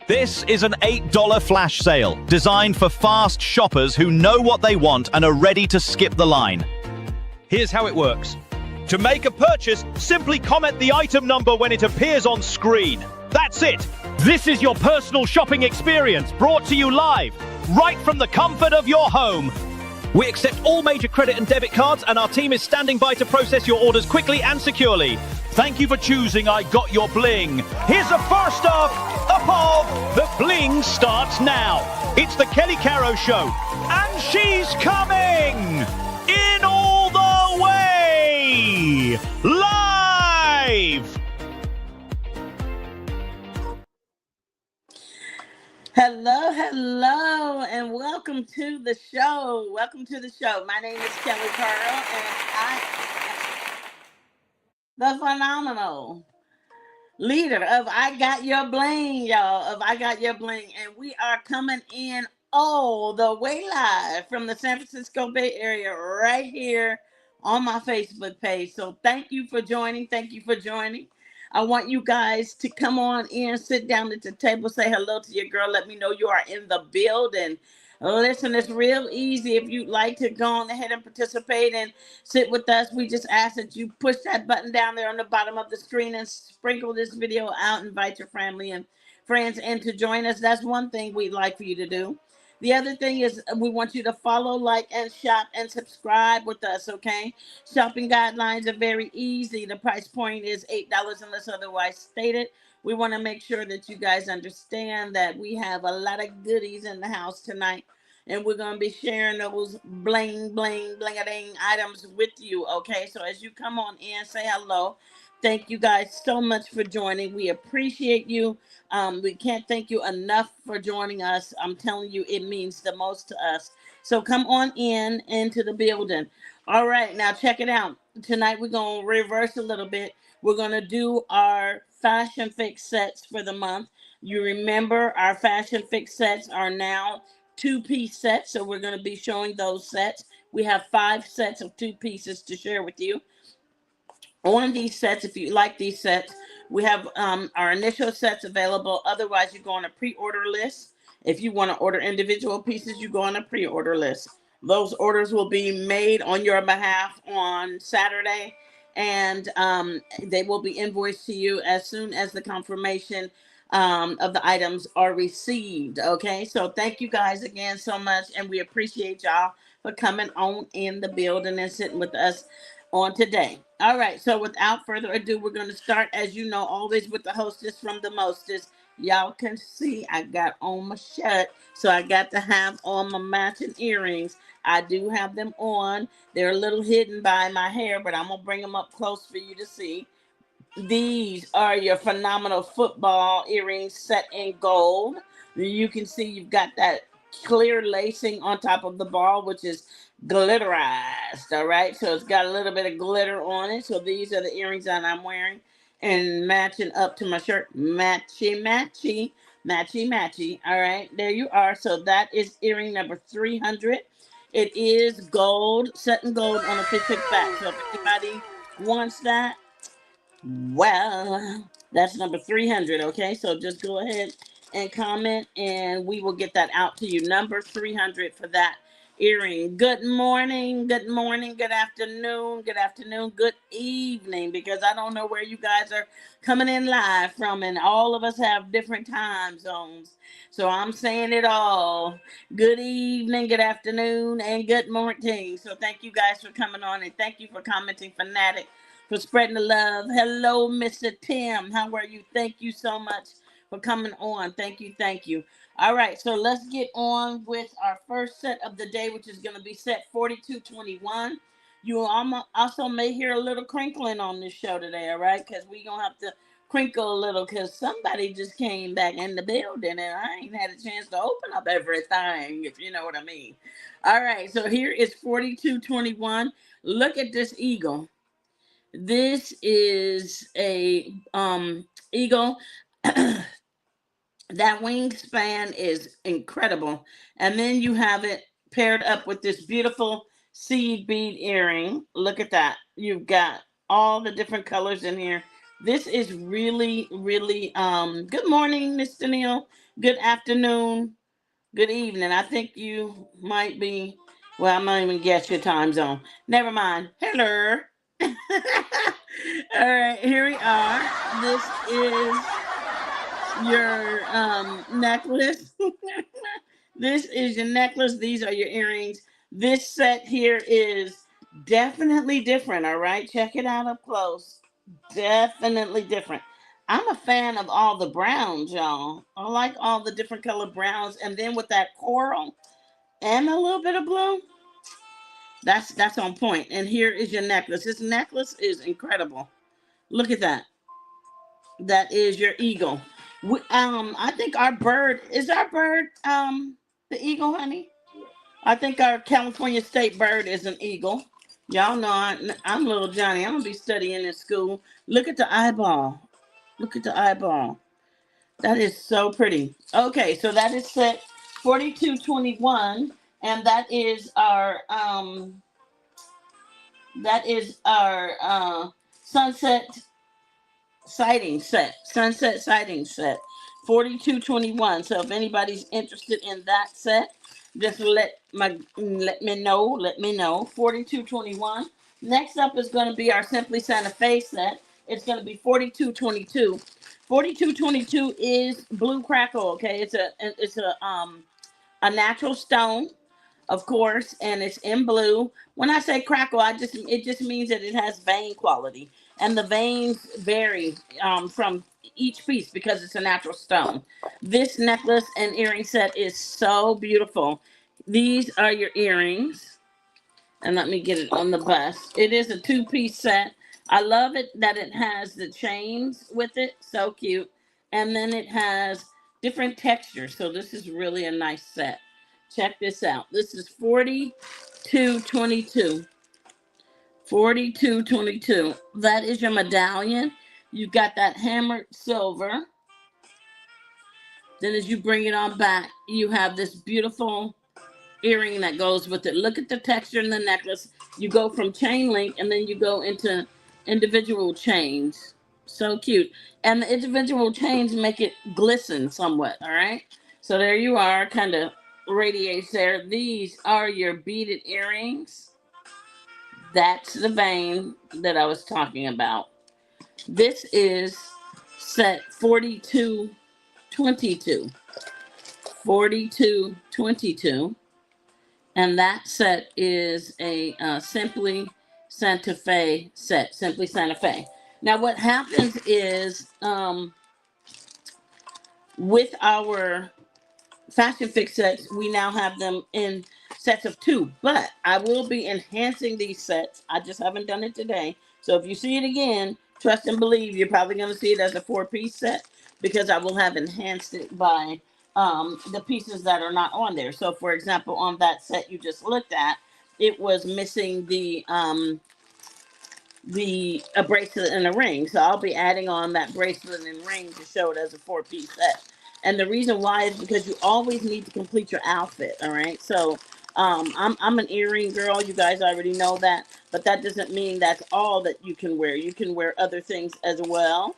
This is an $8 flash sale, designed for fast shoppers who know what they want and are ready to skip the line. Here's how it works. To make a purchase, simply comment the item number when it appears on screen. That's it. This is your personal shopping experience, brought to you live, right from the comfort of your home. We accept all major credit and debit cards, and our team is standing by to process your orders quickly and securely. Thank you for choosing I Got Your Bling. Here's the first of the bling starts now. It's the Kelli Caro Show, and she's coming in all the way live. Hello, and welcome to the show. My name is Kelli Caro, and I am the phenomenal leader of I Got Your Bling, y'all, and we are coming in all the way live from the San Francisco Bay Area right here on my Facebook page. So thank you for joining. I want you guys to come on in, sit down at the table, say hello to your girl. Let me know you are in the building. Listen, it's real easy. If you'd like to go on ahead and participate and sit with us, we just ask that you push that button down there on the bottom of the screen and sprinkle this video out. Invite your family and friends in to join us. That's one thing we'd like for you to do. The other thing is we want you to follow, like, and shop and subscribe with us, okay? Shopping guidelines are very easy. The price point is $8 unless otherwise stated. We want to make sure that you guys understand that we have a lot of goodies in the house tonight, and we're going to be sharing those bling-a-ding items with you, okay? So as you come on in, say hello. Thank you guys so much for joining. We appreciate you. We can't thank you enough for joining us. I'm telling you, it means the most to us. So come on into the building. All right, now check it out. Tonight we're going to reverse a little bit. We're going to do our Fashion Fix sets for the month. You remember our Fashion Fix sets are now 2-piece sets, so we're going to be showing those sets. We have 5 sets of 2 pieces to share with you. On these sets, if you like these sets, we have our initial sets available. Otherwise, you go on a pre-order list. If you want to order individual pieces, you go on a pre-order list. Those orders will be made on your behalf on Saturday, and they will be invoiced to you as soon as the confirmation of the items are received. Okay, so thank you guys again so much, and we appreciate y'all for coming on in the building and sitting with us on today. All right, so without further ado, we're going to start, as you know, always with the hostess from the mostest. Y'all can see I got on my shirt, so I got to have on my matching earrings. I do have them on. They're a little hidden by my hair, but I'm going to bring them up close for you to see. These are your phenomenal football earrings set in gold. You can see you've got that clear lacing on top of the ball, which is glitterized. All right, so it's got a little bit of glitter on it. So these are the earrings that I'm wearing and matching up to my shirt. Matchy. All right, there you are. So that is earring number 300. It is gold, set in gold on a fish back. So if anybody wants that, well, that's number 300. Okay, so just go ahead and comment, and we will get that out to you. Number 300 for that earring. Good morning, good afternoon, good evening, because I don't know where you guys are coming in live from, and all of us have different time zones. So I'm saying it all. Good evening, good afternoon, and good morning. So thank you guys for coming on, and thank you for commenting, Fanatic, for spreading the love. Hello, Mr. Tim. How are you? Thank you so much for coming on. Thank you. All right, so let's get on with our first set of the day, which is going to be set 4221. You also may hear a little crinkling on this show today, all right? Because we're going to have to crinkle a little because somebody just came back in the building and I ain't had a chance to open up everything, if you know what I mean. All right, so here is 4221. Look at this eagle. This is a eagle. That wingspan is incredible. And then you have it paired up with this beautiful seed bead earring. Look at that. You've got all the different colors in here. This is really, really, good morning, Mr. Neil. good afternoon, good evening. I think you might be, well, I'm not even guess your time zone. Never mind. Hello. All right, here we are. This is your necklace. This is your necklace. These are your earrings. This set here is definitely different. All right, check it out up close. Definitely different. I'm a fan of all the browns, y'all. I like all the different color browns, and then with that coral and a little bit of blue, that's on point. And here is your necklace. This necklace is incredible. Look at that. That is your eagle. I think our bird is our bird the eagle, honey. I think our California state bird is an eagle. Y'all know I'm little Johnny. I'm gonna be studying in school. Look at the eyeball. Look at the eyeball. That is so pretty. Okay, so that is set 4221, and that is our sunset sighting set 4221. So if anybody's interested in that set, just let me know 4221. Next up is going to be our Simply Santa Fe set. It's going to be 4222. 4222 is blue crackle. Okay, it's a natural stone, of course, and it's in blue. When I say crackle, it just means that it has vein quality, and the veins vary from each piece because it's a natural stone. This necklace and earring set is so beautiful. These are your earrings, and let me get it on the bust. It is a two-piece set. I love it that it has the chains with it, so cute, and then it has different textures. So this is really a nice set. Check this out. This is 4222. 4222. That is your medallion. You got that hammered silver. Then as you bring it on back, you have this beautiful earring that goes with it. Look at the texture in the necklace. You go from chain link and then you go into individual chains. So cute. And the individual chains make it glisten somewhat. All right. So there you are, kind of radiates there. These are your beaded earrings. That's the vein that I was talking about. This is set 4222. 4222. And that set is a Simply Santa Fe set. Simply Santa Fe. Now, what happens is with our Fashion Fix sets, we now have them in sets of two. But I will be enhancing these sets. I just haven't done it today. So if you see it again, trust and believe, you're probably going to see it as a 4-piece set because I will have enhanced it by the pieces that are not on there. So, for example, on that set you just looked at, it was missing a bracelet and a ring. So I'll be adding on that bracelet and ring to show it as a 4-piece set. And the reason why is because you always need to complete your outfit. All right. So I'm an earring girl. You guys already know that, but that doesn't mean that's all that you can wear. You can wear other things as well.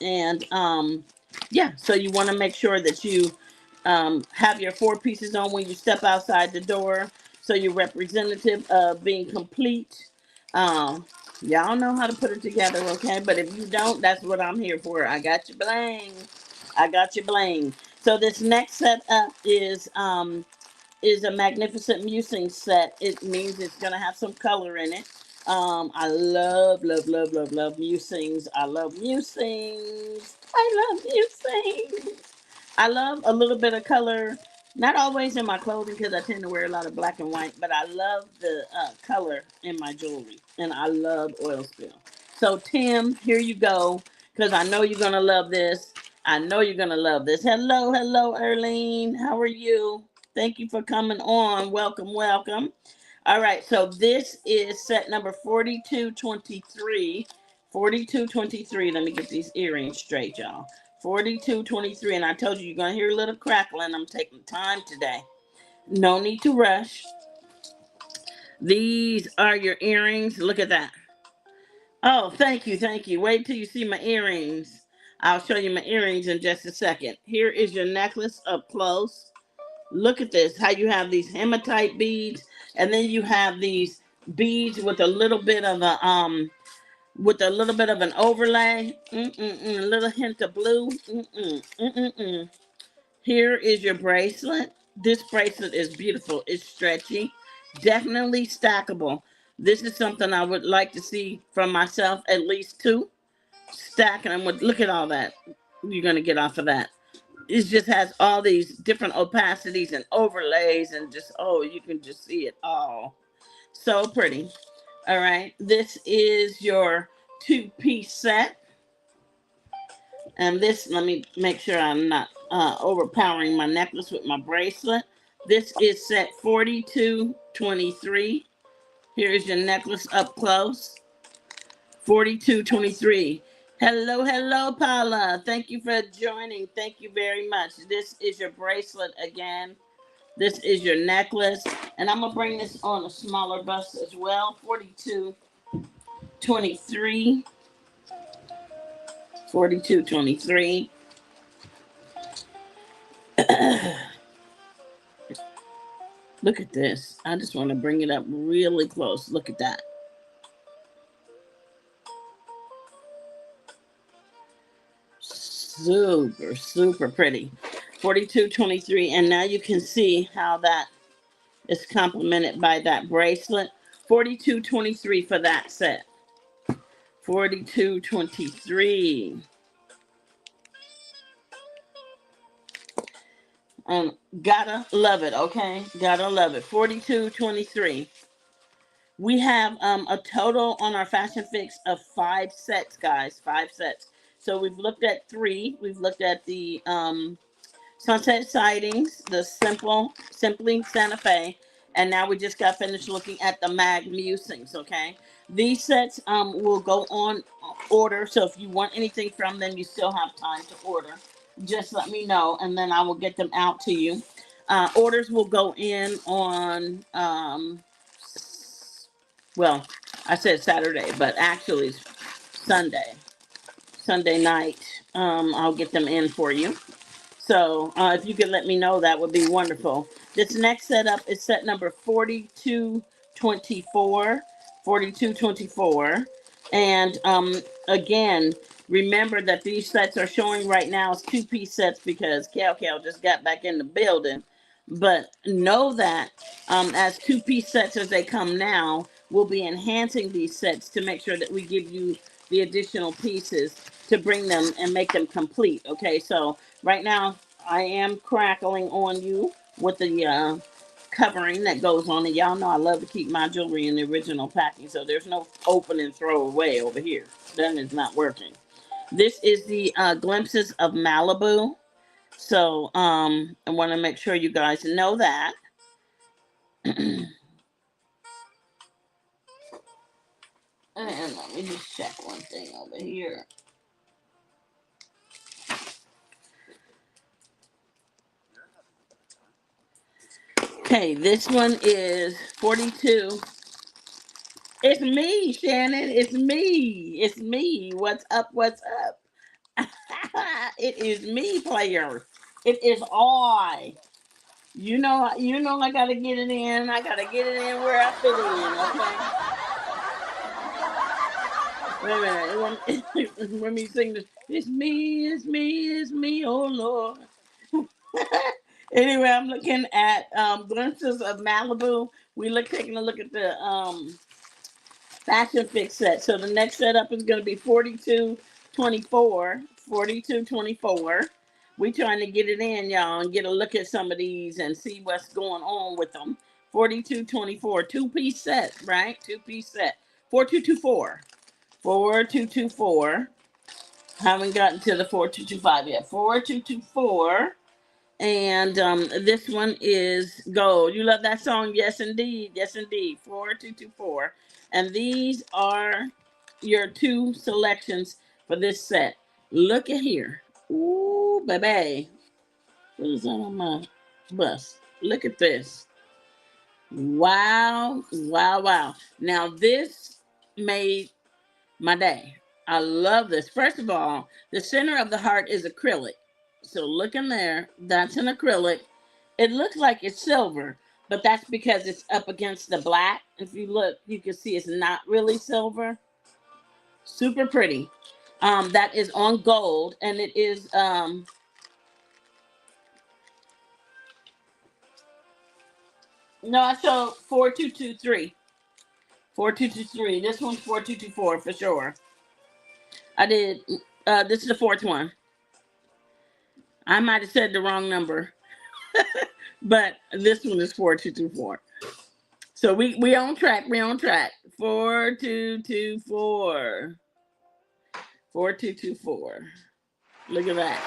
And yeah, so you want to make sure that you have your 4 pieces on when you step outside the door. So you're representative of being complete. Y'all know how to put it together, okay? But if you don't, that's what I'm here for. I got your bling. I got your bling. So this next set up is a magnificent musing set. It means it's gonna have some color in it. I love musings. I love musings. I love musings. I love a little bit of color. Not always in my clothing because I tend to wear a lot of black and white, but I love the color in my jewelry, and I love oil spill. So Tim, here you go, because I know you're gonna love this. I know you're gonna love this. Hello, hello, Erlene. How are you? Thank you for coming on. Welcome, welcome. All right, so this is set number 4223. 4223. Let me get these earrings straight, y'all. 4223, and I told you you're gonna hear a little crackling. I'm taking time today. No need to rush. These are your earrings. Look at that. Oh, thank you, thank you. Wait till you see my earrings. I'll show you my earrings in just a second. Here is your necklace up close. Look at this, how you have these hematite beads, and then you have these beads with a little bit of an overlay. A little hint of blue. Here is your bracelet. This bracelet is beautiful. It's stretchy, definitely stackable. This is something I would like to see from myself, at least two. Stacking them with, look at all that you're going to get off of that. It just has all these different opacities and overlays and just, oh, you can just see it all. So pretty. All right. This is your two-piece set. And this, let me make sure I'm not overpowering my necklace with my bracelet. This is set 4223. Here's your necklace up close. 4223. Hello, hello, Paula. Thank you for joining. Thank you very much. This is your bracelet again. This is your necklace. And I'm going to bring this on a smaller bust as well. 4223. 4223. Look at this. I just want to bring it up really close. Look at that. Super, super pretty. 4223. And now you can see how that is complemented by that bracelet. 4223 for that set. 4223. Gotta love it, okay? Gotta love it. 4223. We have a total on our Fashion Fix of 5 sets, guys. 5 sets. So we've looked at 3. We've looked at the Sunset Sidings, the Simply Santa Fe, and now we just got finished looking at the Mag Musings, okay? These sets will go on order, so if you want anything from them, you still have time to order. Just let me know, and then I will get them out to you. Orders will go in on, well, I said Saturday, but actually it's Sunday night. I'll get them in for you. So if you could let me know, that would be wonderful. This next setup is set number 4224. 4224. And again, remember that these sets are showing right now as 2-piece sets because Cal just got back in the building. But know that as 2-piece sets as they come now, we'll be enhancing these sets to make sure that we give you the additional pieces to bring them and make them complete. Okay, so right now I am crackling on you with the covering that goes on it. Y'all know I love to keep my jewelry in the original packing, so there's no open and throw away over here. That is not working. This is the Glimpses of Malibu. So I want to make sure you guys know that. And let me just check one thing over here. Okay, this one is 42. It's me, Shannon. It's me. It's me. What's up? What's up? It is me, player. It is I. You know I gotta get it in. I gotta get it in where I fit it in, okay? Wait a minute. Let me sing this. It's me, oh Lord. Anyway, I'm looking at Glimpses of Malibu. Taking a look at the Fashion Fix set. So the next setup is going to be 4224. 4224. We trying to get it in, y'all, and get a look at some of these and see what's going on with them. 4224. 2-piece set, right? 2-piece set. 4224. 4224. Haven't gotten to the 4225 yet. 4224. And this one is Gold. You love that song? Yes, indeed. Yes, indeed. 4224. And these are your 2 selections for this set. Look at here. Ooh, baby. What is that on my bust? Look at this. Wow, wow, wow. Now, this made my day. I love this. First of all, the center of the heart is acrylic. So look in there. That's an acrylic. It looks like it's silver, but that's because it's up against the black. If you look, you can see it's not really silver. Super pretty. That is on gold, and it is no, I showed 4223. 4223. This one's 4224 for sure. I did this is the fourth one. I might have said the wrong number. But this one is 4224. So we on track. We on track. 4224. 4224. Look at that.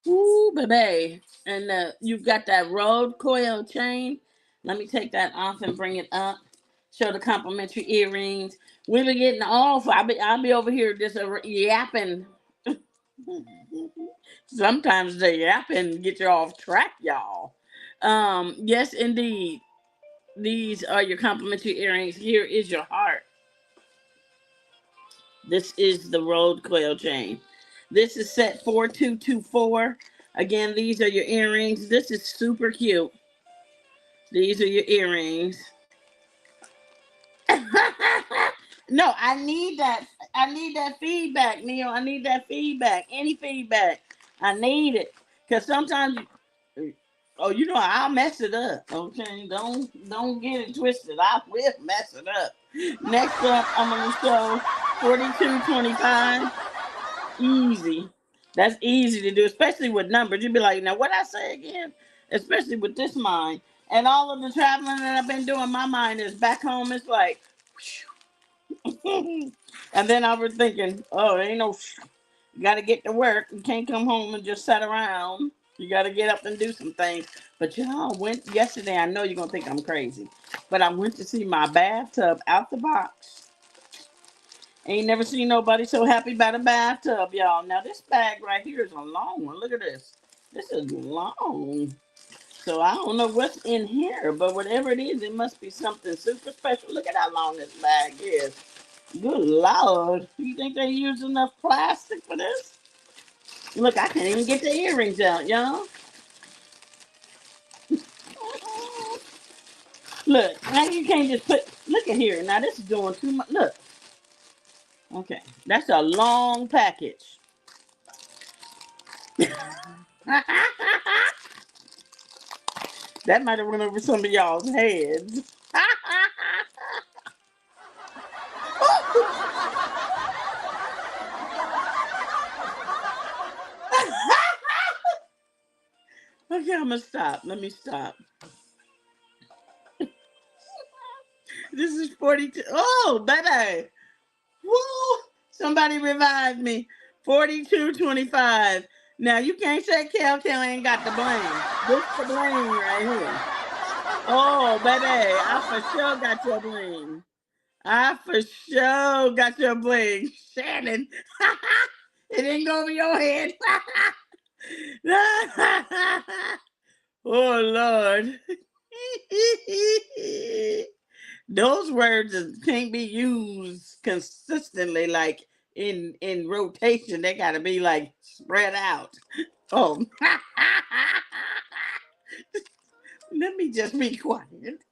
Ooh, baby. And you've got that road coil chain. Let me take that off and bring it up. Show the complimentary earrings. We be getting off. I'll be over here just yapping. Sometimes the yapping get you off track, y'all. Yes, indeed. These are your complimentary earrings. Here is your heart. This is the road coil chain. This is set 4224. Again, these are your earrings. This is super cute. These are your earrings. No, I need that. I need that feedback, Neil. I need that feedback. Any feedback. I need it. Because sometimes I'll mess it up. Okay. Don't get it twisted. I will mess it up. Next up, I'm gonna show 4225. Easy. That's easy to do, especially with numbers. You'd be like, now what I say again? Especially with this mind. And all of the traveling that I've been doing, my mind is back home. It's like, and then I was thinking, oh, ain't no, you got to get to work. You can't come home and just sit around. You got to get up and do some things. But y'all went yesterday. I know you're going to think I'm crazy, but I went to see my bathtub out the box. Ain't never seen nobody so happy about a bathtub, y'all. Now, this bag right here is a long one. Look at this. This is long. So I don't know what's in here, but whatever it is, it must be something super special. Look at how long this bag is. Good Lord. You think they use enough plastic for this? Look, I can't even get the earrings out, y'all. Look, now you can't just look at here. Now this is doing too much. Look. Okay, that's a long package. That might have went over some of y'all's heads. Okay, I'm gonna stop. Let me stop. This is 42. Oh, baby. Woo! Somebody revived me. 4225. Now you can't say Kel ain't got the bling. This the bling right here. Oh, baby, I for sure got your bling. I for sure got your bling. Shannon. It didn't go over your head. Oh, Lord. Those words can't be used consistently, like in rotation. They gotta be like spread out. Oh, let me just be quiet.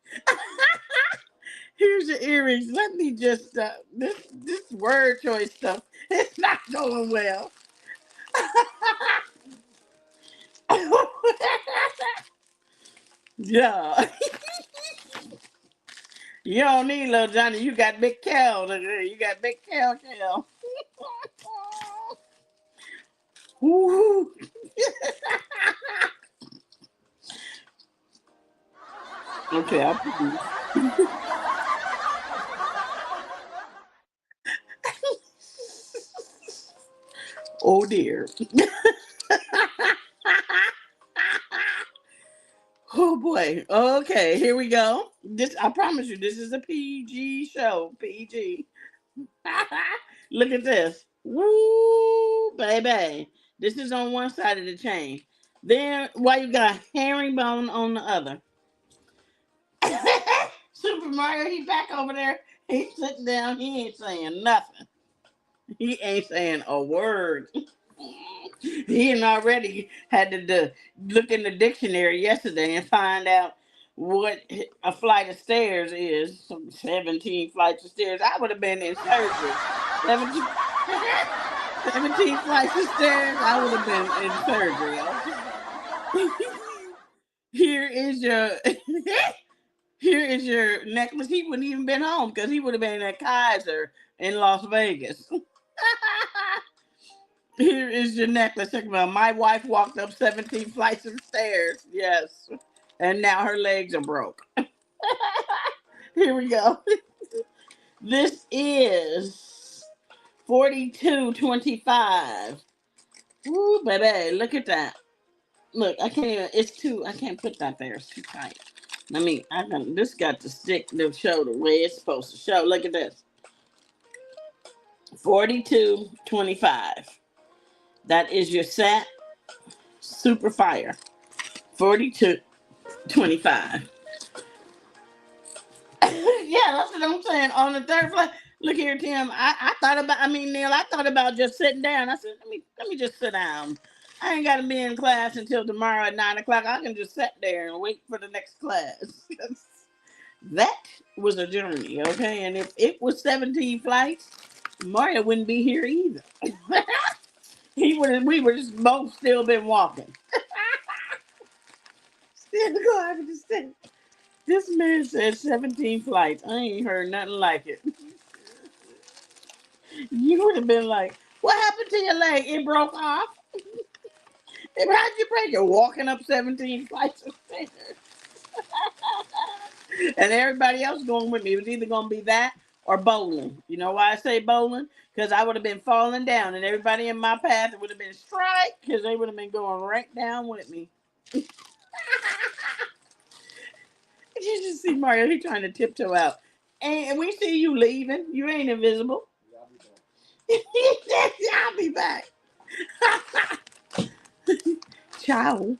Here's your earrings. Let me just this word choice stuff. It's not going well. Yeah. You don't need little Johnny. You got big Cal. You got big Cal. Woo. Okay, I'll put these. Oh dear. Oh boy. Okay, here we go. This I promise you, this is a PG show. PG. Look at this. Woo, baby. This is on one side of the chain. Then why you got herringbone on the other? So Super Mario, he back over there. He's sitting down. He ain't saying nothing. He ain't saying a word. He had already had to look in the dictionary yesterday and find out what a flight of stairs is. 17 flights of stairs. I would have been in surgery. 17, 17 flights of stairs. I would have been in surgery. Okay? Here is your here is your necklace. He wouldn't even been home because he would have been at Kaiser in Las Vegas. Here is your necklace. Check about. My wife walked up 17 flights of stairs. Yes. And now her legs are broke. Here we go. This is 42.25. Ooh, baby, look at that. Look, I can't even, it's too, I can't put that there. It's too tight. This got to stick to show the way it's supposed to show. Look at this. 42.25. That is your set. Super fire. 42.25. Yeah, that's what I'm saying. On the third flight. Look here, Tim. Neil, I thought about just sitting down. I said, let me just sit down. I ain't gotta be in class until tomorrow at 9 o'clock. I can just sit there and wait for the next class. That was a journey, okay? And if it was 17 flights, Mario wouldn't be here either. We would just both still been walking. Still going to stay. This man said 17 flights. I ain't heard nothing like it. You would have been like, what happened to your leg? It broke off? How'd you break it? Walking up 17 flights of stairs. And everybody else going with me. It was either going to be that or bowling. You know why I say bowling? Because I would have been falling down and everybody in my path would have been strike because they would have been going right down with me. You just see Mario, he trying to tiptoe out. And we see you leaving. You ain't invisible. I'll be back. Ciao.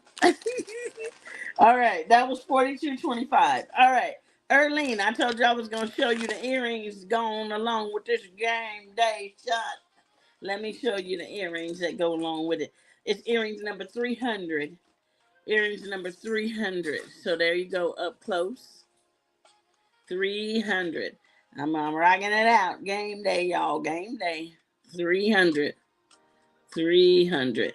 All right, that was 42.25. All right, Erlene, I told you I was gonna show you the earrings going along with this game day shot. Let me show you the earrings that go along with it. It's earrings number 300. Earrings number 300. So there you go, up close. 300. I'm rocking it out. Game day, y'all. Game day. 300. 300.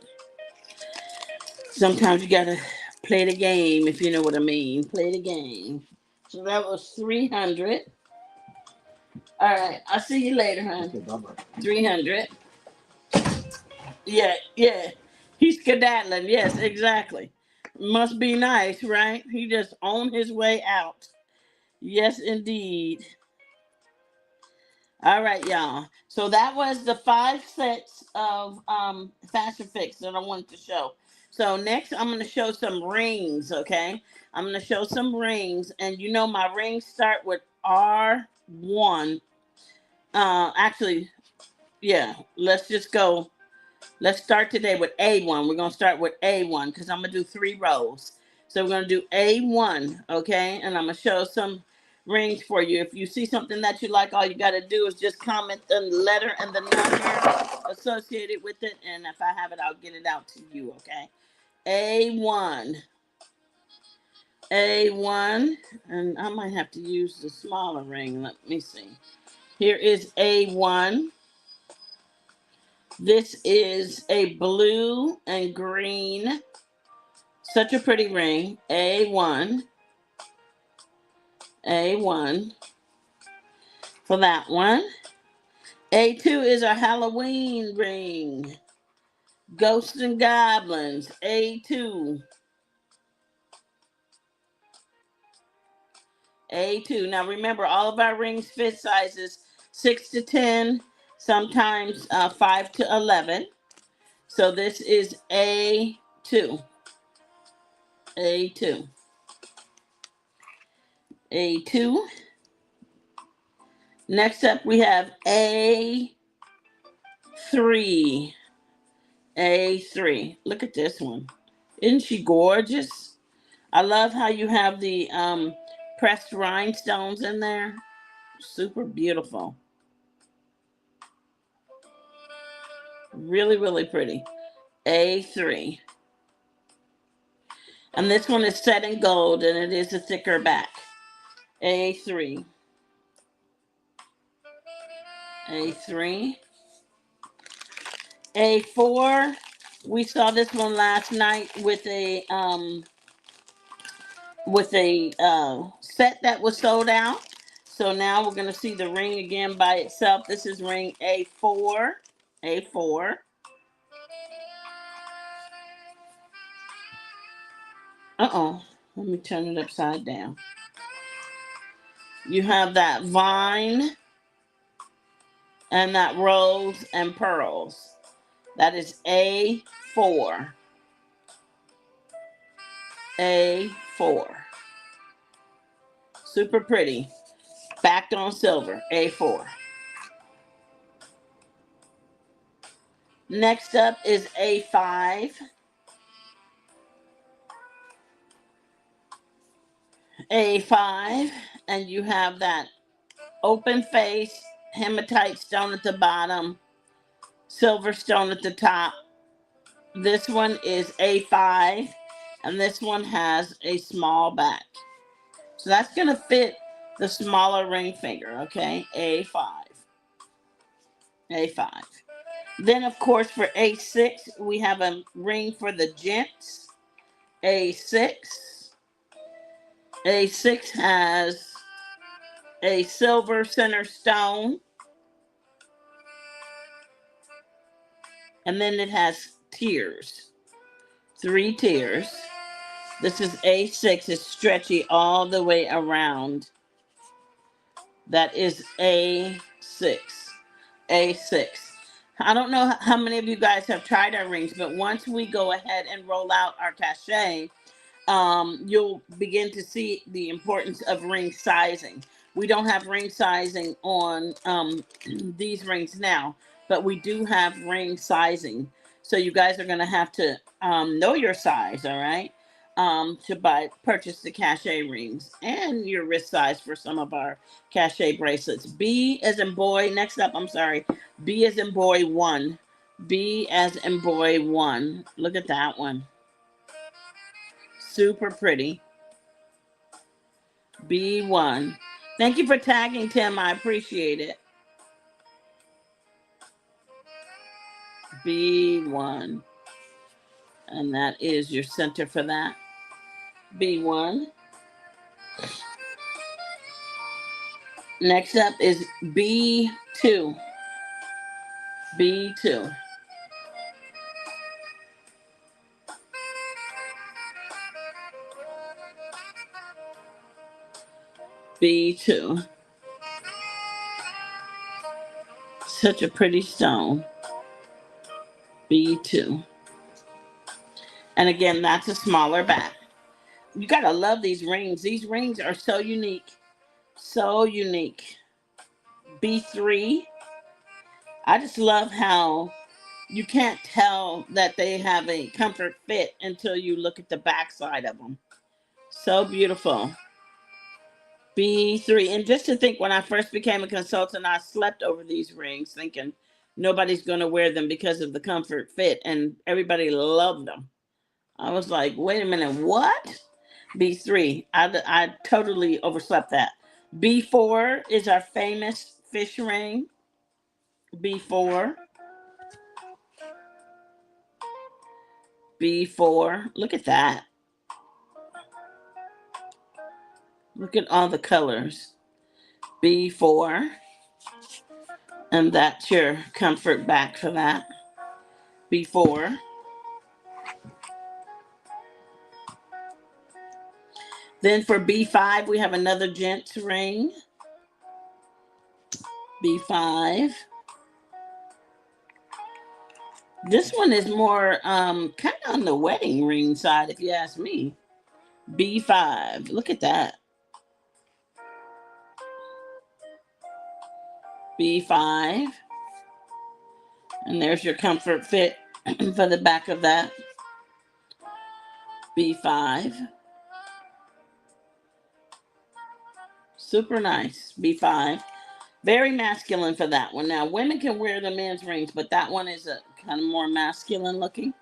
Sometimes you gotta play the game, if you know what I mean. Play the game. So that was 300. All right. I'll see you later, hon. 300. Yeah. He's skedaddling. Yes, exactly. Must be nice, right? He just on his way out. Yes, indeed. All right, y'all. So that was the 5 sets of fashion fix that I wanted to show. So next, I'm going to show some rings, okay? I'm going to show some rings. And you know my rings start with R1. Actually, yeah, let's just go. Let's start today with A1. We're going to start with A1 because I'm going to do 3 rows. So we're going to do A1, okay? And I'm going to show some rings for you. If you see something that you like, all you got to do is just comment the letter and the number associated with it. And if I have it, I'll get it out to you, okay? A1. A1. And I might have to use the smaller ring. Let me see. Here is A1. This is a blue and green. Such a pretty ring. A1. A1 for that one. A2 is a Halloween ring. Ghosts and Goblins. A2. A2. Now remember, all of our rings fit sizes 6 to 10, sometimes 5 to 11. So this is A2. A2. A2. Next up, we have A3. A3. Look at this one. Isn't she gorgeous? I love how you have the pressed rhinestones in there. Super beautiful. Really, really pretty. A3. And this one is set in gold, and it is a thicker back. A3. A3. A4. We saw this one last night with a set that was sold out. So now we're going to see the ring again by itself. This is ring A4. A4. Uh-oh. Let me turn it upside down. You have that vine and that rose and pearls. That is A4. A4. Super pretty. Backed on silver. A4. Next up is A5. A5. And you have that open face, hematite stone at the bottom, silver stone at the top. This one is A5. And this one has a small back. So that's going to fit the smaller ring finger, okay? A5. A5. Then, of course, for A6, we have a ring for the gents. A6. A6 has a silver center stone. And then it has tiers. 3 tiers. This is A6. It's stretchy all the way around. That is A6. A6. I don't know how many of you guys have tried our rings, but once we go ahead and roll out our cachet, you'll begin to see the importance of ring sizing. We don't have ring sizing on these rings now, but we do have ring sizing. So you guys are going to have to know your size, all right, to purchase the cachet rings and your wrist size for some of our cachet bracelets. B as in boy. Next up, I'm sorry. B as in boy 1. B as in boy 1. Look at that one. Super pretty. B1. Thank you for tagging, Tim. I appreciate it. B1. And that is your center for that. B1. Next up is B2. B2. B2. Such a pretty stone. B2. And again, that's a smaller back. You gotta love these rings. These rings are so unique. So unique. B3. I just love how you can't tell that they have a comfort fit until you look at the back side of them. So beautiful. B3. And just to think, when I first became a consultant, I slept over these rings thinking nobody's going to wear them because of the comfort fit. And everybody loved them. I was like, wait a minute, what? B3. I totally overslept that. B4 is our famous fish ring. B4. B4. Look at that. Look at all the colors. B4. And that's your comfort back for that. B4. Then for B5, we have another gents ring. B5. This one is more kind of on the wedding ring side, if you ask me. B5. Look at that. B5. And there's your comfort fit for the back of that. B5. Super nice. B5. Very masculine for that one. Now, women can wear the men's rings, but that one is a kind of more masculine looking.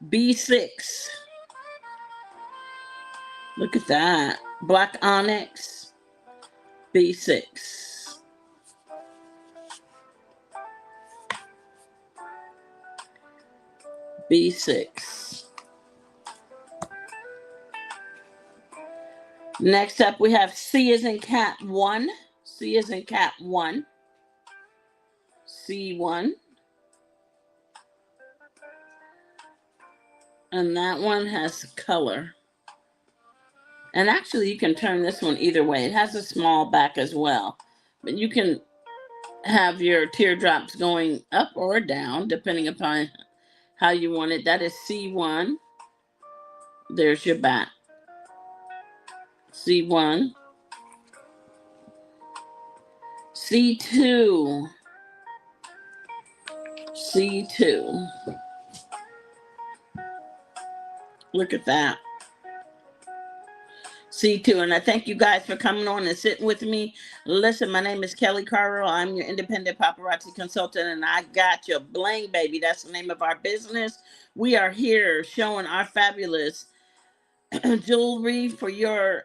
B6. Look at that. Black onyx. B6. B6. Next up, we have C as in cat 1. C as in cat 1. C1. And that one has color. And actually, you can turn this one either way. It has a small back as well. But you can have your teardrops going up or down, depending upon how you want it. That is C1. There's your back. C1. C2. C2. Look at that. C2. And I thank you guys for coming on and sitting with me. Listen, my name is Kelli Caro. I'm your independent paparazzi consultant, and I got your bling, baby. That's the name of our business. We are here showing our fabulous jewelry for your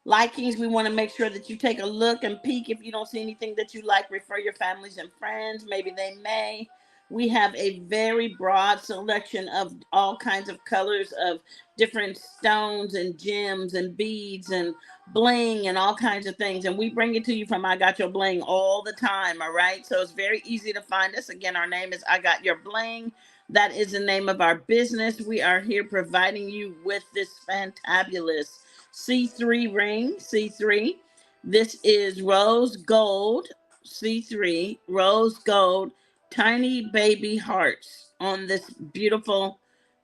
likings. We want to make sure that you take a look and peek. If you don't see anything that you like, refer your families and friends. Maybe they may. We have a very broad selection of all kinds of colors of different stones and gems and beads and bling and all kinds of things. And we bring it to you from I Got Your Bling all the time, all right? So it's very easy to find us. Again, our name is I Got Your Bling. That is the name of our business. We are here providing you with this fantabulous C3 ring, C3. This is rose gold, C3, rose gold, tiny baby hearts on this beautiful,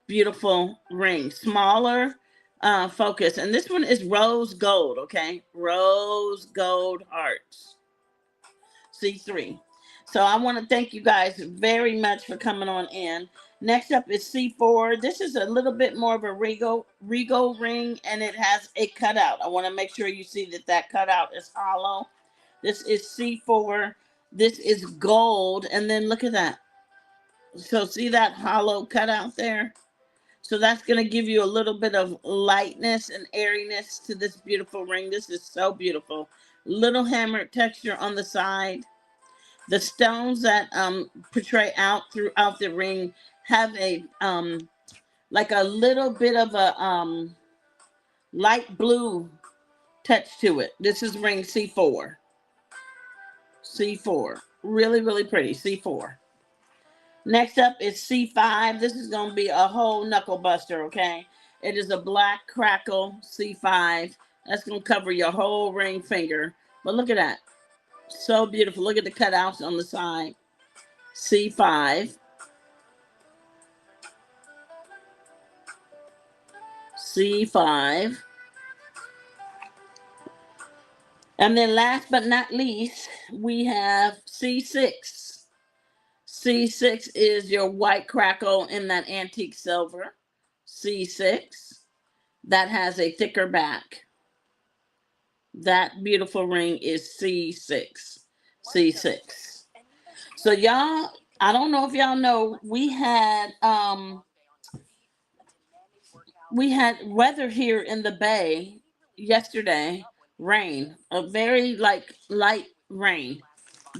beautiful ring. Smaller focus. And this one is rose gold, okay? Rose gold hearts, C3. So I want to thank you guys very much for coming on in. Next up is C4. This is a little bit more of a regal ring, and it has a cutout. I want to make sure you see that that cutout is hollow. This is C4. This is gold, and then look at that. So see that hollow cutout there? So that's going to give you a little bit of lightness and airiness to this beautiful ring. This is so beautiful. Little hammered texture on the side. The stones that portray out throughout the ring have a like a little bit of a light blue touch to it. This is ring C4. C4. Really, really pretty. C4. Next up is C5. This is going to be a whole knuckle buster, okay? It is a black crackle C5. That's going to cover your whole ring finger. But look at that. So beautiful. Look at the cutouts on the side. C5. C5. And then last but not least, we have C6. C6 is your white crackle in that antique silver. C6. That has a thicker back. That beautiful ring is C6. C6. So y'all, I don't know if y'all know, we had weather here in the Bay yesterday, rain, a very light rain.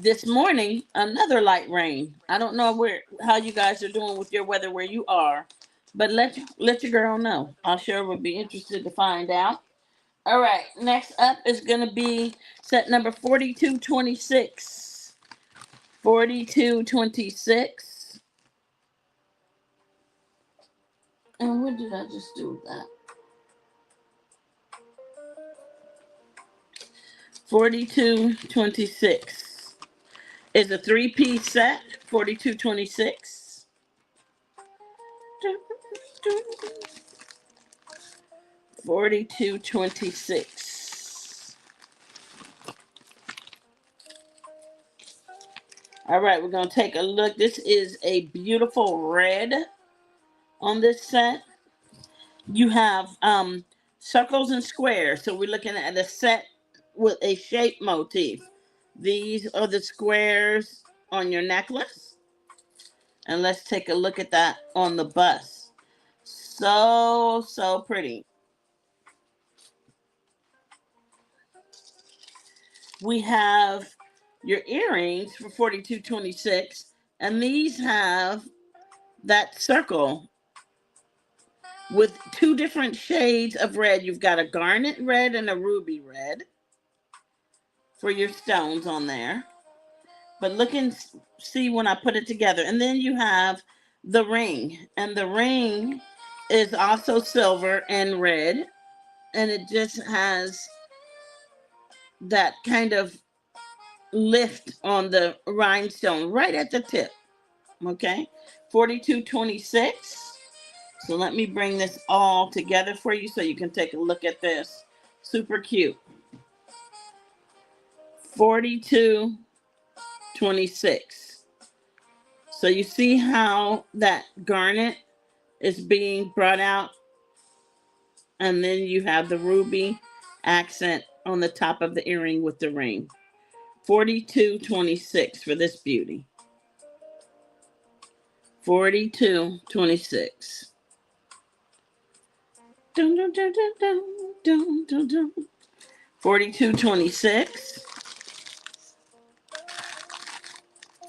This morning, another light rain. I don't know how you guys are doing with your weather where you are, but let your girl know. I sure would be interested to find out. All right, next up is going to be set number 4226. 4226. And what did I just do with that? 4226 is a 3-piece set. 4226. 4226. All right, we're going to take a look. This is a beautiful red on this set. You have circles and squares. So we're looking at a set with a shape motif. These are the squares on your necklace. And let's take a look at that on the bust. So, so pretty. We have your earrings for $42.26, and these have that circle with two different shades of red. You've got a garnet red and a ruby red for your stones on there. But look and see when I put it together. And then you have the ring, and the ring is also silver and red, and it just has that kind of lift on the rhinestone right at the tip. Okay, $42.26. So let me bring this all together for you so you can take a look at this. Super cute. $42.26. So you see how that garnet is being brought out, and then you have the ruby accent on the top of the earring with the ring. $42.26 for this beauty. $42.26. Dun, dun, dun, dun, dun, dun, dun, dun. $42.26.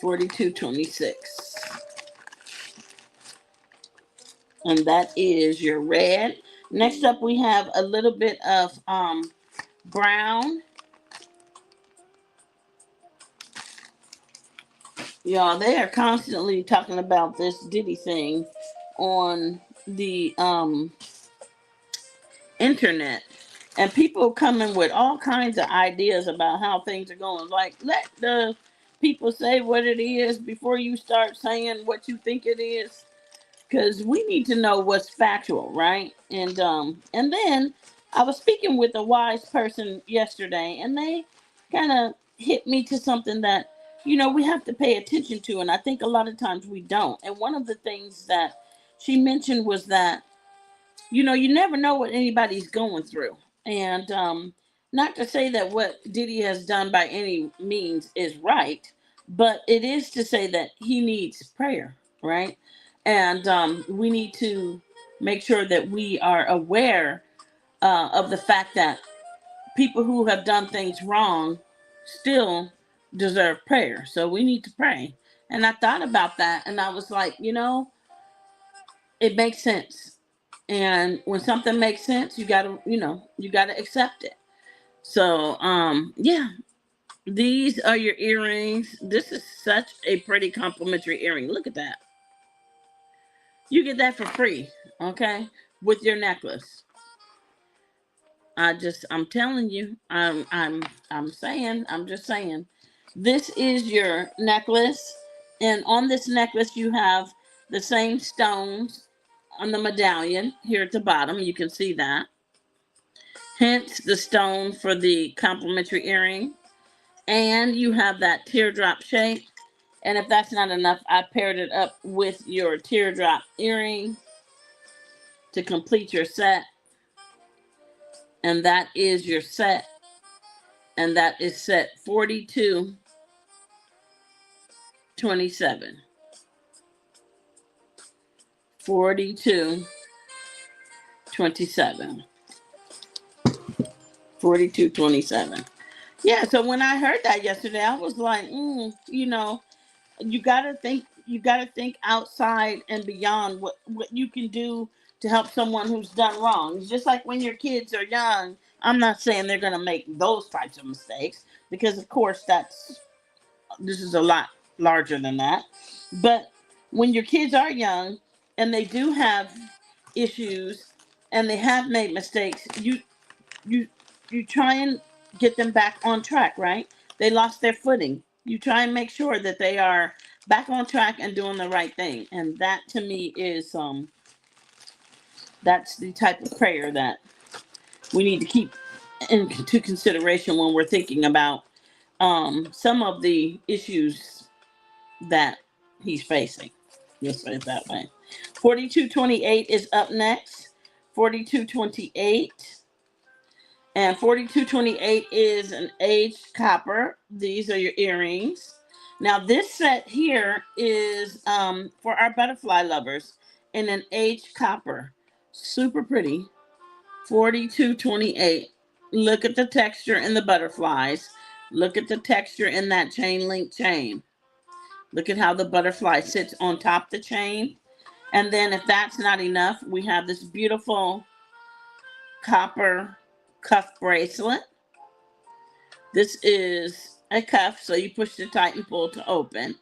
$42.26. And that is your red. Next up, we have a little bit of brown. Y'all, they are constantly talking about this Diddy thing on the internet. And people coming with all kinds of ideas about how things are going. Like, let the people say what it is before you start saying what you think it is. Because we need to know what's factual, right? And then I was speaking with a wise person yesterday, and they kind of hit me to something that, we have to pay attention to, and I think a lot of times we don't. And one of the things that she mentioned was that, you never know what anybody's going through. And not to say that what Diddy has done by any means is right, but it is to say that he needs prayer, right? And we need to make sure that we are aware of the fact that people who have done things wrong still deserve prayer. So we need to pray. And I thought about that, and I was like, it makes sense. And when something makes sense, you gotta accept it. So yeah, these are your earrings. This is such a pretty complimentary earring. Look at that. You get that for free, okay, with your necklace. I'm telling you, I'm just saying. This is your necklace, and on this necklace you have the same stones on the medallion here at the bottom. You can see that. Hence the stone for the complimentary earring. And you have that teardrop shape. And if that's not enough, I paired it up with your teardrop earring to complete your set. And that is your set. And that is set $42.27. $42.27. $42.27. Yeah, so when I heard that yesterday, I was like, you gotta think outside and beyond what you can do to help someone who's done wrong. It's just like when your kids are young. I'm not saying they're gonna make those types of mistakes, because of course this is a lot larger than that. But when your kids are young and they do have issues and they have made mistakes, you try and get them back on track, right? They lost their footing. You try and make sure that they are back on track and doing the right thing. And that to me is that's the type of prayer that we need to keep into consideration when we're thinking about some of the issues that he's facing. Let's say it that way. 42.28 is up next. 42.28. And 4228 is an aged copper. These are your earrings. Now this set here is for our butterfly lovers in an aged copper. Super pretty. 4228. Look at the texture in the butterflies. Look at the texture in that chain link chain. Look at how the butterfly sits on top of the chain. And then if that's not enough, we have this beautiful copper cuff bracelet. This is a cuff, so you push the tighten pull to open.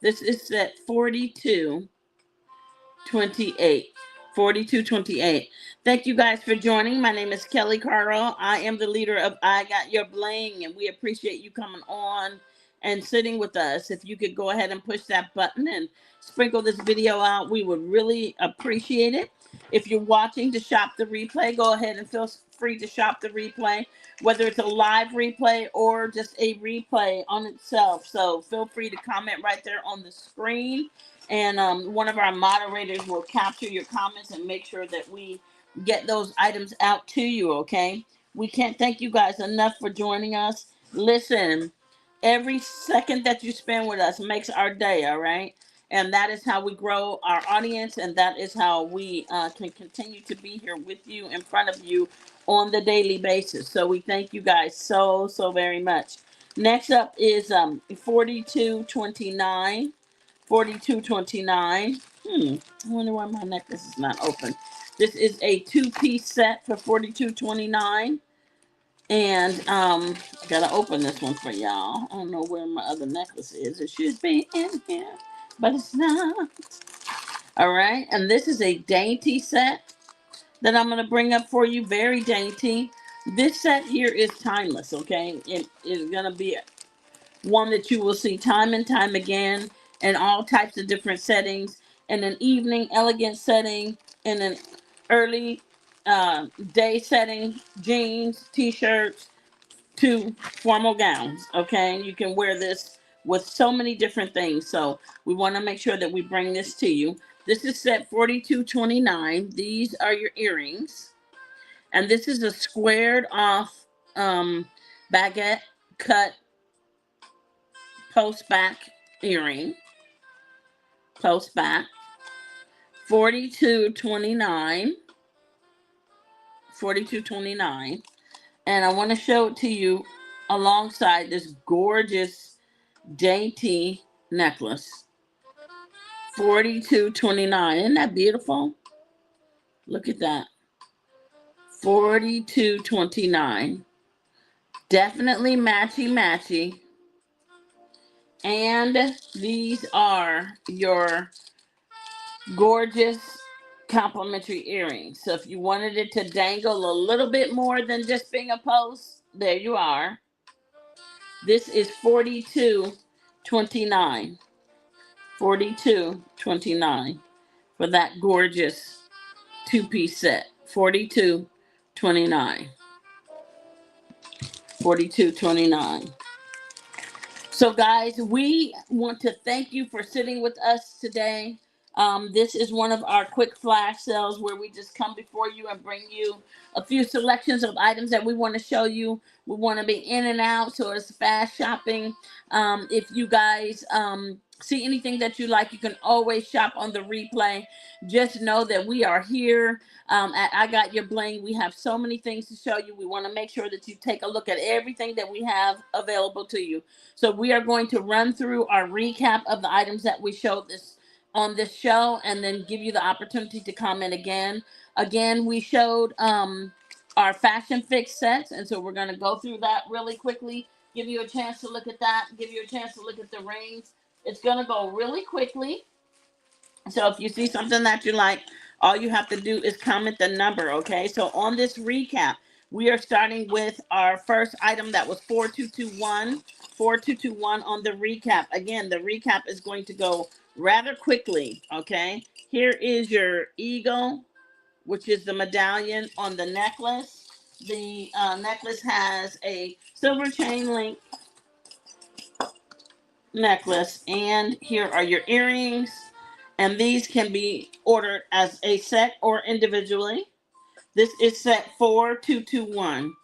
This is set 4228. 4228. Thank you guys for joining. My name is Kelli Caro. I am the leader of I Got Your Bling, and we appreciate you coming on and sitting with us. If you could go ahead and push that button and sprinkle this video out, we would really appreciate it. If you're watching to shop the replay, go ahead and feel free to shop the replay, whether it's a live replay or just a replay on itself. So feel free to comment right there on the screen. And one of our moderators will capture your comments and make sure that we get those items out to you, okay? We can't thank you guys enough for joining us. Listen, every second that you spend with us makes our day, all right? And that is how we grow our audience, and that is how we can continue to be here with you, in front of you on the daily basis. So we thank you guys so very much. Next up is 4229. 4229. I wonder why my necklace is not open. This is a two-piece set for 4229. And I gotta open this one for y'all. I don't know where my other necklace is. It should be in here, but it's not. All right, and this is a dainty set that I'm gonna bring up for you. Very dainty. This set here is timeless, okay? It is gonna be one that you will see time and time again in all types of different settings, in an evening elegant setting, in an early day setting, jeans, t-shirts, to formal gowns, okay? You can wear this with so many different things. So we want to make sure that we bring this to you. This is set 4229. These are your earrings. And this is a squared off baguette cut post back earring. Post back. 4229. 4229. And I want to show it to you alongside this gorgeous dainty necklace. 4229. Isn't that beautiful? Look at that. 4229. Definitely matchy. And these are your gorgeous complimentary earrings. So if you wanted it to dangle a little bit more than just being a post, there you are. This is 4229. 4229 for that gorgeous two-piece set. 4229. 4229. So guys, we want to thank you for sitting with us today. This is one of our quick flash sales where we just come before you and bring you a few selections of items that we want to show you. We want to be in and out, so it's fast shopping. If you guys see anything that you like, you can always shop on the replay. Just know that we are here at I Got Your Bling. We have so many things to show you. We want to make sure that you take a look at everything that we have available to you. So we are going to run through our recap of the items that we showed on this show, and then give you the opportunity to comment again. Again, we showed our fashion fix sets, and so we're going to go through that really quickly, give you a chance to look at that, give you a chance to look at the rings. It's going to go really quickly. So if you see something that you like, all you have to do is comment the number, okay? So on this recap, we are starting with our first item that was 4221. 4221 on the recap. Again, the recap is going to go rather quickly, okay? Here is your eagle, which is the medallion on the necklace. The necklace has a silver chain link necklace, and here are your earrings, and these can be ordered as a set or individually. This is set 4221.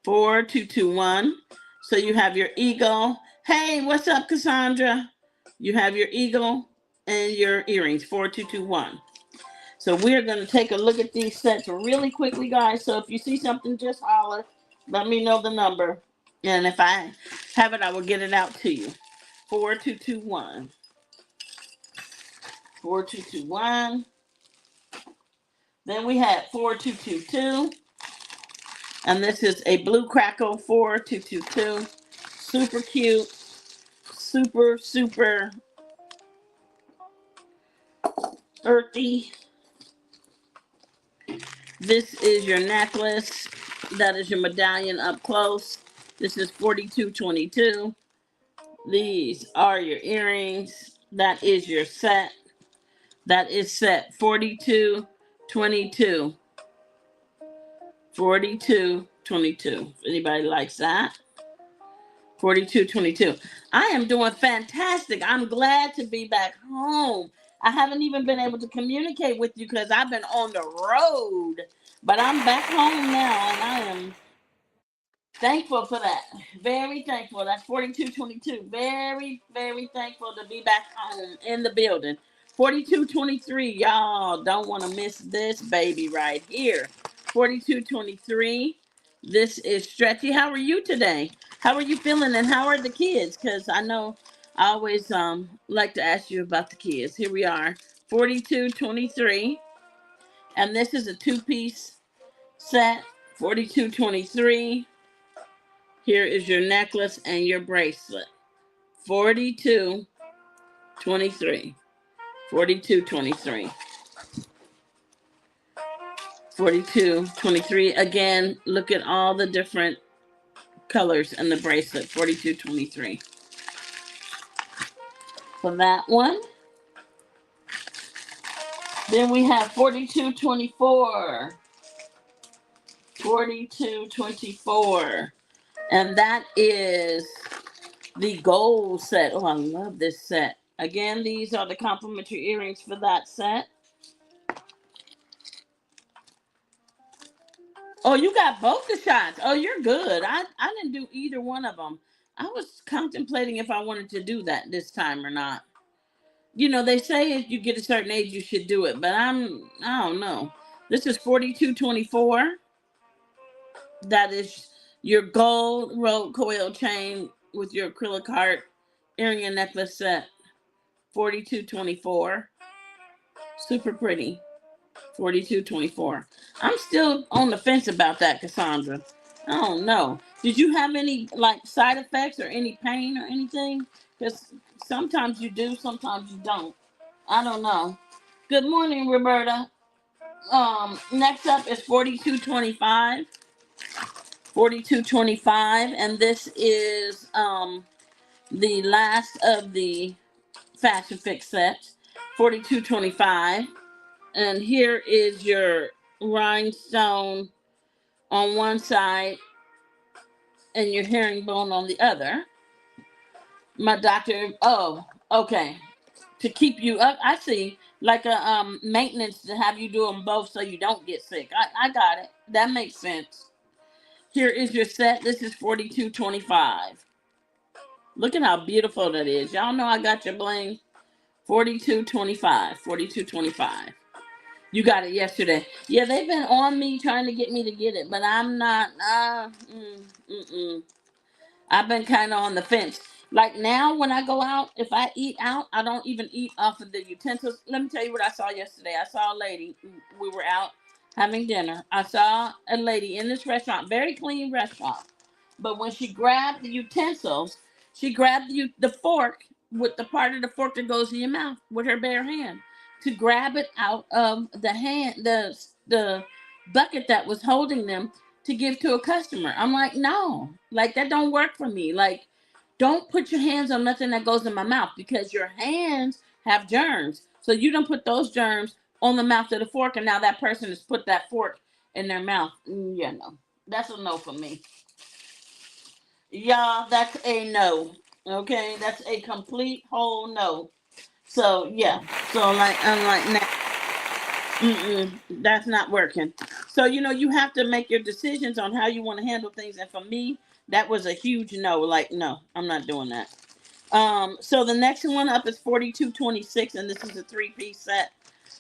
4221. So you have your eagle. Hey, what's up, Cassandra? You have your eagle and your earrings. 4221. So we're going to take a look at these sets really quickly, guys. So if you see something, just holler. Let me know the number. And if I have it, I will get it out to you. 4221. 4221. Then we had 4222. And this is a blue crackle 4222. Super cute. Super, super earthy. This is your necklace. That is your medallion up close. This is 4222. These are your earrings. That is your set. That is set 4222. 4222. If anybody likes that. 4222. I am doing fantastic. I'm glad to be back home. I haven't even been able to communicate with you because I've been on the road. But I'm back home now and I am thankful for that. Very thankful. That's 4222. Very, very thankful to be back home in the building. 4223. Y'all don't want to miss this baby right here. 4223. This is Stretchy. How are you today? How are you feeling and how are the kids? Because I know I always like to ask you about the kids. Here we are. 4223. And this is a two-piece set. 4223. Here is your necklace and your bracelet. 4223. 4223. 4223. Again, look at all the different colors in the bracelet. 4223. For that one. Then we have 4224. 4224. And that is the gold set. Oh, I love this set. Again, these are the complimentary earrings for that set. Oh, you got both the shots. Oh, you're good. I didn't do either one of them. I was contemplating if I wanted to do that this time or not. You know, they say if you get a certain age, you should do it. But I don't know. This is 4224. That is your gold rope coil chain with your acrylic heart earring and necklace set. 4224. Super pretty. 4224. I'm still on the fence about that, Cassandra. I don't know. Did you have any like side effects or any pain or anything? Because sometimes you do, sometimes you don't. I don't know. Good morning, Roberta. Next up is 4225. 4225, and this is the last of the Fashion Fix sets. 4225. And here is your rhinestone on one side and your herringbone on the other. My doctor, oh, okay. To keep you up, I see, like a maintenance to have you do them both so you don't get sick. I got it. That makes sense. Here is your set. This is 4225. Look at how beautiful that is. Y'all know I got your bling. 4225. 4225. You got it yesterday. Yeah, they've been on me trying to get me to get it, but I'm not. I've been kind of on the fence. Like now, when I go out, if I eat out, I don't even eat off of the utensils. Let me tell you what I saw yesterday. I saw a lady. We were out having dinner. I saw a lady in this restaurant, very clean restaurant. But when she grabbed the utensils, she grabbed the fork with the part of the fork that goes in your mouth with her bare hand to grab it out of the bucket that was holding them to give to a customer. I'm like, no, like that don't work for me. Like, don't put your hands on nothing that goes in my mouth because your hands have germs. So you don't put those germs on the mouth of the fork, and now that person has put that fork in their mouth. Yeah, no, that's a no for me. Yeah, that's a no. Okay, that's a complete whole no. So yeah, so like I'm like, nah, that's not working. So, you know, you have to make your decisions on how you want to handle things. And for me, that was a huge no. Like, no, I'm not doing that. So the next one up is 4226, and this is a 3-piece set.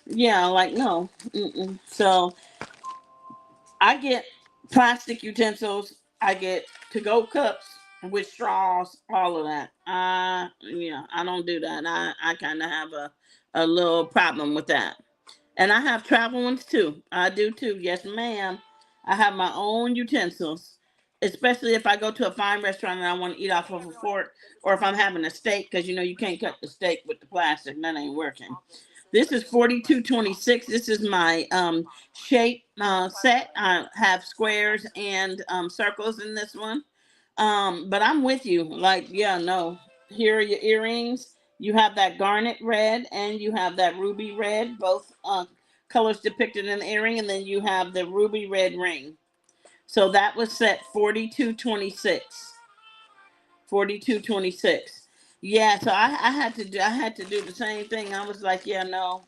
Yeah, like, no. Mm-mm. So I get plastic utensils. I get to-go cups with straws, all of that. Yeah, I don't do that. I kind of have a little problem with that. And I have travel ones too. I do too. Yes, ma'am. I have my own utensils, especially if I go to a fine restaurant and I want to eat off of a fork, or if I'm having a steak, because you know you can't cut the steak with the plastic. That ain't working. This is 4226. This is my shape set. I have squares and circles in this one. But I'm with you. Like, yeah, no. Here are your earrings. You have that garnet red and you have that ruby red, both colors depicted in the earring, and then you have the ruby red ring. So that was set 4226. 4226. Yeah, so I had to do the same thing. I was like, yeah, no,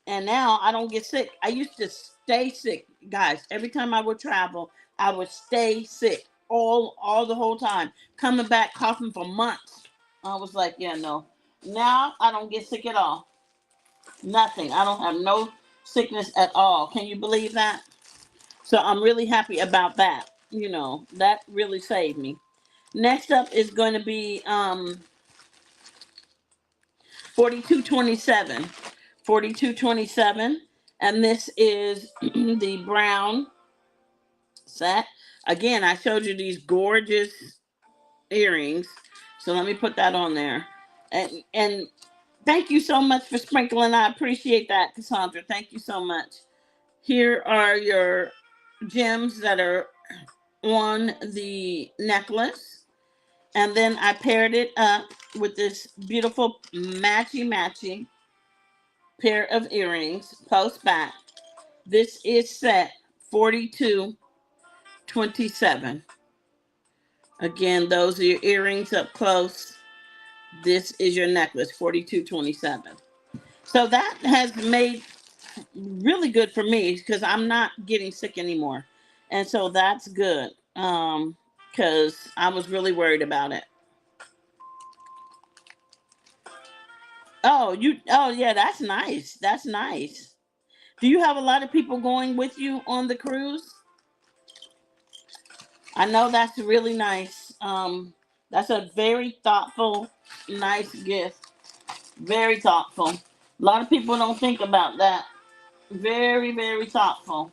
and now I don't get sick. I used to stay sick, guys. Every time I would travel, I would stay sick all the whole time, coming back coughing for months. I was like, yeah, no. Now I don't get sick at all. Nothing. I don't have no sickness at all. Can you believe that? So I'm really happy about that. You know, that really saved me. Next up is going to be 4227. 4227, and this is the brown set. Again, I showed you these gorgeous earrings, so let me put that on there. And thank you so much for sprinkling. I appreciate that, Cassandra. Thank you so much. Here are your gems that are on the necklace, and then I paired it up with this beautiful matchy pair of earrings, post back. This is set 4227. Again, those are your earrings up close. This is your necklace, 4227. So that has made really good for me because I'm not getting sick anymore. And so that's good. Because I was really worried about it. Oh yeah, that's nice. That's nice. Do you have a lot of people going with you on the cruise? I know that's really nice. That's a very thoughtful, nice gift. Very thoughtful. A lot of people don't think about that. Very thoughtful.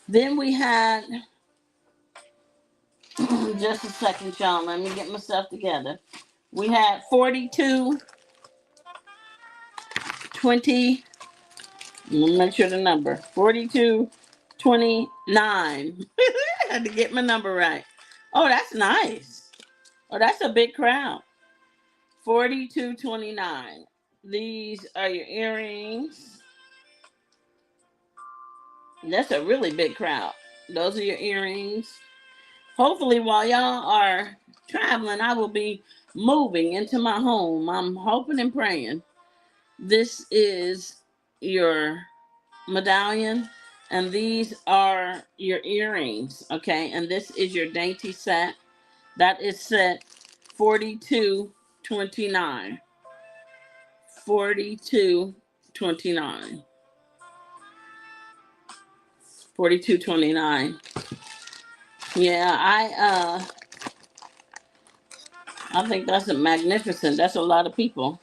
Then we had, just a second, y'all. Let me get myself together. We had 4220. Let me make sure the number 4229. I had to get my number right. Oh, that's nice. Oh, that's a big crowd. 4229. These are your earrings. That's a really big crowd. Those are your earrings. Hopefully, while y'all are traveling, I will be moving into my home. I'm hoping and praying. This is your medallion, and these are your earrings. Okay, and this is your dainty set. That is set 4229. 4229. 4229. Yeah, I think that's a magnificent. That's a lot of people.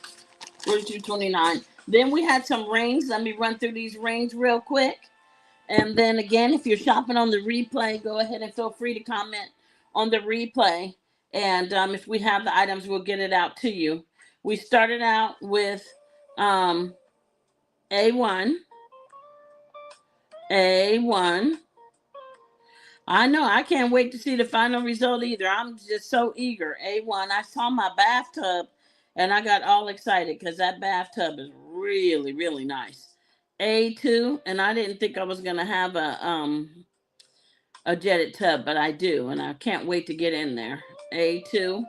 4229. Then we had some rings. Let me run through these rings real quick. And then again, if you're shopping on the replay, go ahead and feel free to comment on the replay. And if we have the items, we'll get it out to you. We started out with A1. A1. I know. I can't wait to see the final result either. I'm just so eager. A1. I saw my bathtub and I got all excited because that bathtub is really nice. A2, and I didn't think I was gonna have a jetted tub, but I do, and I can't wait to get in there. A2.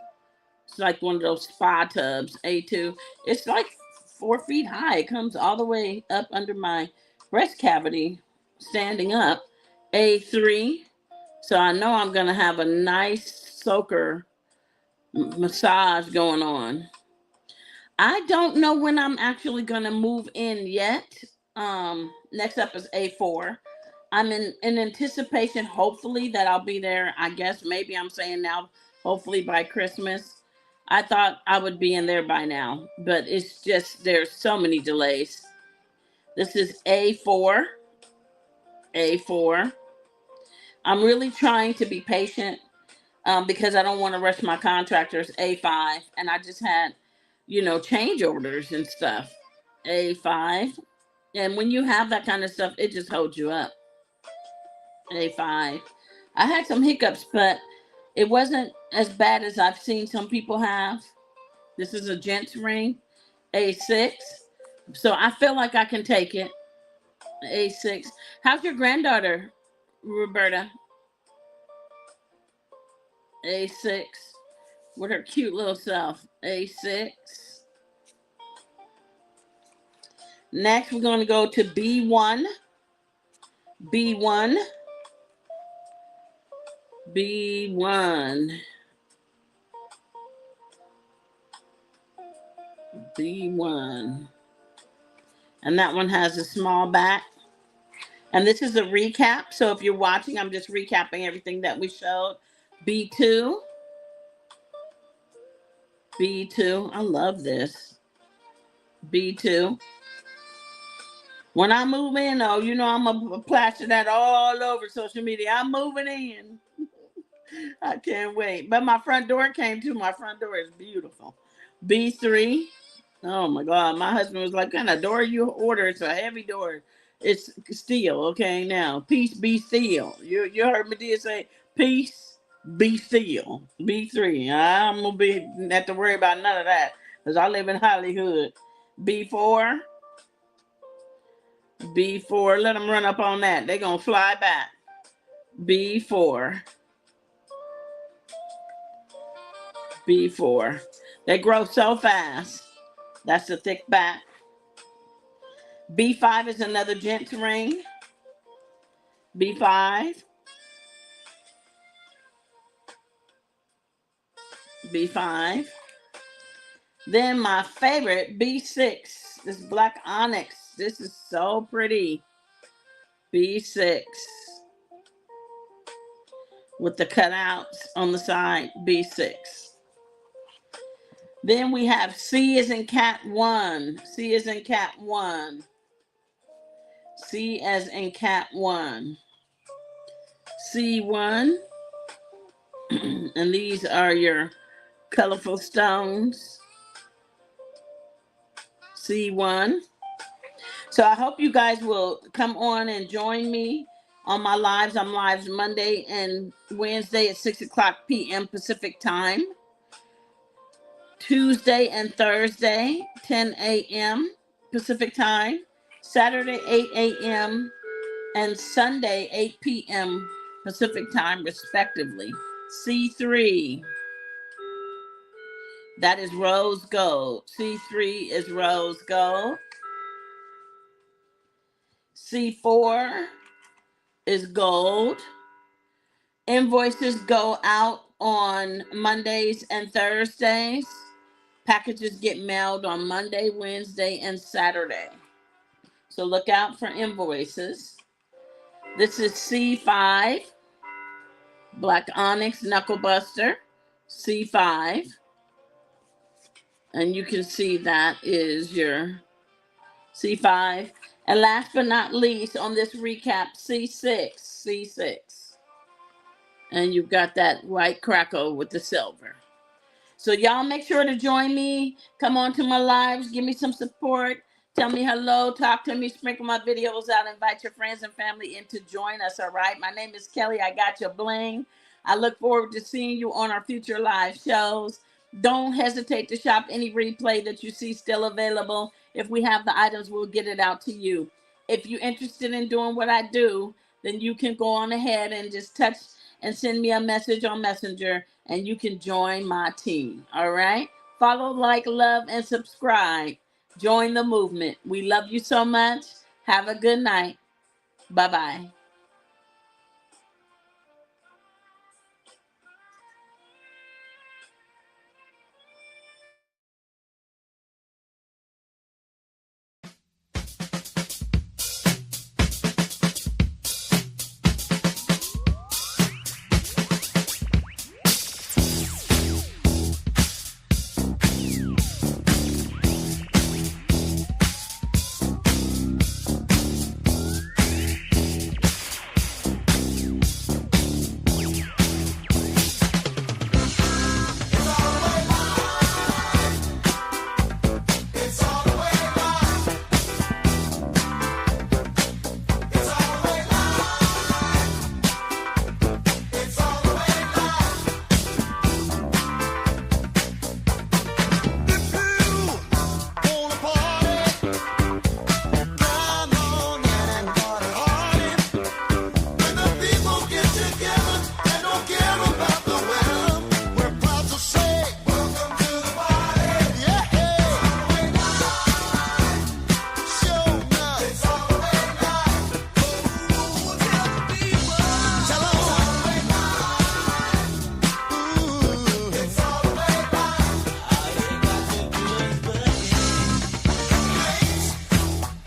It's like one of those spa tubs, A2. It's like 4 feet high. It comes all the way up under my breast cavity, standing up. A3. So I know I'm going to have a nice soaker massage going on. I don't know when I'm actually going to move in yet. Next up is A4. I'm in anticipation, hopefully, that I'll be there. I guess maybe I'm saying now, hopefully by Christmas. I thought I would be in there by now, but it's just there's so many delays. This is A4. A4. I'm really trying to be patient because I don't want to rush my contractors. A5. And I just had, change orders and stuff. A5. And when you have that kind of stuff, it just holds you up. A5. I had some hiccups, but it wasn't as bad as I've seen some people have. This is a gent's ring. A6. So I feel like I can take it. A6. How's your granddaughter, Roberta? A6. With her cute little self. A6. Next, we're going to go to B1. B1. B1. B1. And that one has a small back. And this is a recap. So if you're watching, I'm just recapping everything that we showed. B2. B2. I love this. B2. When I move in, though, I'm going to plaster that all over social media. I'm moving in. I can't wait. But my front door came too. My front door is beautiful. B3. Oh, my God. My husband was like, what kind of door you order? It's a heavy door. It's steel, okay? Now, peace be steel. You heard me say, peace be steel. B3. I'm going to have to worry about none of that because I live in Hollywood. B4. B4. Let them run up on that. They're going to fly back. B4. B4. They grow so fast. That's the thick back. B5 is another gent's ring. B5. B5. Then my favorite, B6. This black onyx. This is so pretty. B6. With the cutouts on the side. B6. Then we have C as in cat 1. C as in cat 1. C as in cat 1. C1. And these are your colorful stones. C1. So I hope you guys will come on and join me on my lives. I'm lives Monday and Wednesday at 6 o'clock p.m. Pacific time. Tuesday and Thursday, 10 a.m. Pacific time. Saturday, 8 a.m. and Sunday, 8 p.m. Pacific time, respectively. C3. That is rose gold. C3 is rose gold. C4 is gold. Invoices go out on Mondays and Thursdays. Packages get mailed on Monday, Wednesday, and Saturday. So look out for invoices. This is C5. Black onyx knuckle buster. C5. And you can see that is your C5. And last but not least on this recap, C6. C6. And you've got that white crackle with the silver. So y'all make sure to join me. Come on to my lives. Give me some support. Tell me hello. Talk to me. Sprinkle my videos out. Invite your friends and family in to join us, all right? My name is Kelli. I got your bling. I look forward to seeing you on our future live shows. Don't hesitate to shop any replay that you see still available. If we have the items, we'll get it out to you. If you're interested in doing what I do, then you can go on ahead and just touch and send me a message on Messenger, and you can join my team. All right? Follow, like, love, and subscribe. Join the movement. We love you so much. Have a good night. Bye-bye.